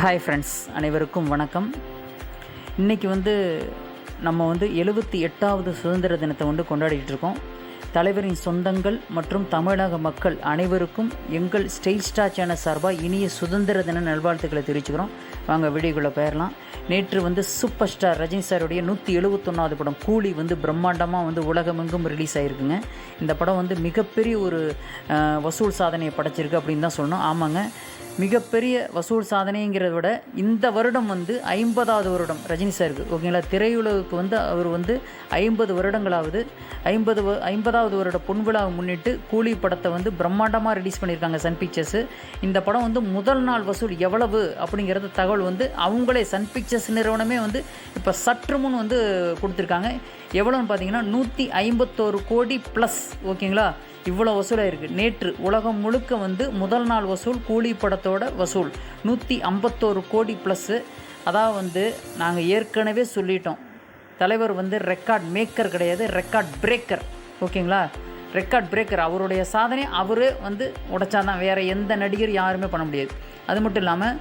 Hi friends, அனைவருக்கும் வணக்கம். இன்றைக்கி நம்ம 78வது சுதந்திர தினத்தை கொண்டாடிட்டு இருக்கோம். தலைவரின் சொந்தங்கள் மற்றும் தமிழக மக்கள் அனைவருக்கும் எங்கள் ஸ்டைல் ஸ்டார் சேனல் சார்பாக இனிய சுதந்திர தின நல்வாழ்த்துக்களை தெரிவிச்சுக்கிறோம். வாங்க வீடியோக்குள்ளே போயிடலாம். நேற்று சூப்பர் ஸ்டார் ரஜினி சாருடைய 171வது படம் கூலி பிரம்மாண்டமாக உலகமெங்கும் ரிலீஸ் ஆகிருக்குங்க. இந்த படம் மிகப்பெரிய ஒரு வசூல் சாதனையை படைச்சிருக்கு அப்படின்னு தான் சொல்லணும். ஆமாங்க, மிகப்பெரிய வசூல் சாதனைங்கிறத விட இந்த வருடம் 50வது வருடம் ரஜினி சாருக்கு, ஓகேங்களா. திரையுலகுக்கு அவர் 50 வருடங்களாவது 50வது வருட பொன்விழாவை முன்னிட்டு கூலி படத்தை பிரம்மாண்டமாக ரிலீஸ் பண்ணியிருக்காங்க சன் பிக்சர்ஸு. இந்த படம் முதல் நாள் வசூல் எவ்வளவு அப்படிங்கிறது தகவல் அவங்களே சன் பிக்சர்ஸ் நிறுவனமே இப்போ சற்று முன் கொடுத்துருக்காங்க. எவ்வளோன்னு பார்த்தீங்கன்னா 151 கோடி ப்ளஸ், ஓகேங்களா. இவ்வளோ வசூலாக இருக்குது. நேற்று உலகம் முழுக்க முதல் நாள் வசூல் கூலி படத்தோட வசூல் 151 கோடி ப்ளஸ்ஸு. அதாவது நாங்கள் ஏற்கனவே சொல்லிட்டோம், தலைவர் ரெக்கார்ட் மேக்கர் கிடையாது, ரெக்கார்ட் பிரேக்கர், ஓகேங்களா. Record breaker. அவருடைய சாதனை அவர் உடைச்சாதான், வேறு எந்த நடிகர் யாருமே பண்ண முடியாது. அது மட்டும் இல்லாமல்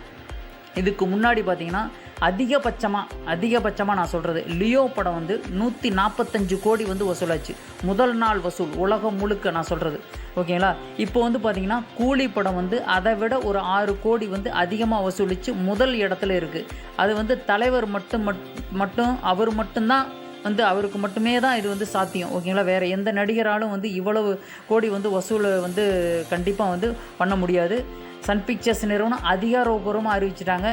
இதுக்கு முன்னாடி பார்த்திங்கன்னா அதிகபட்சமாக நான் சொல்கிறது, லியோ படம் 145 கோடி வசூலாச்சு. முதல் நாள் வசூல் உலகம் முழுக்க நான் சொல்கிறது, ஓகேங்களா. இப்போ பார்த்திங்கன்னா கூலி படம் அதை விட ஒரு 6 கோடி அதிகமாக வசூலித்து முதல் இடத்துல இருக்குது. அது தலைவர் மட்டும் அவர் மட்டும்தான் அவருக்கு மட்டுமே தான் இது சாத்தியம், ஓகேங்களா. வேறு எந்த நடிகராலும் இவ்வளவு கோடி வசூல் கண்டிப்பாக பண்ண முடியாது. சன் பிக்சர்ஸ் நிறுவனம் அதிகாரப்பூர்வமாக அறிவிச்சிட்டாங்க.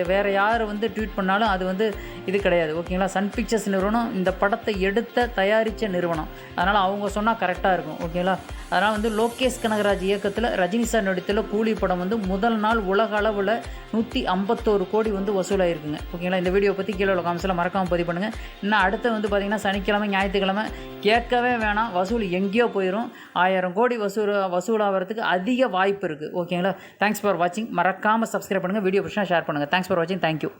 வேறு யார் ட்வீட் பண்ணாலும் அது இது கிடையாது, ஓகேங்களா. சன் பிக்சர்ஸ் நிறுவனம் இந்த படத்தை தயாரித்த நிறுவனம், அதனால் அவங்க சொன்னால் கரெக்டாக இருக்கும், ஓகேங்களா. அதனால் லோகேஷ் கனகராஜ் இயக்கத்தில் ரஜினி சார் நடித்தில் கூலி படம் முதல் நாள் உலக அளவில் 151 கோடி வசூலாகிருக்குங்க, ஓகேங்களா. இந்த வீடியோ பற்றி கீழே உள்ள காமெண்ட்ஸில் மறக்காமல் பதிவு பண்ணுங்கள். இன்னும் அடுத்து பார்த்திங்கன்னா சனிக்கிழமை ஞாயிற்றுக்கிழமை கேட்கவே வேணாம், வசூல் எங்கேயோ போயிடும். 1000 கோடி வசூலாகிறதுக்கு அதிக வாய்ப்பு இருக்குது, ஓகேங்களா. தேங்க்ஸ் ஃபார் வாட்சிங். மறக்காமல் சப்ஸ்கிரைப் பண்ணுங்கள், வீடியோ பிடிச்சா ஷேர் பண்ணுங்கள். தேங்க்ஸ் ஃபார் வாட்சிங். தேங்க்யூ.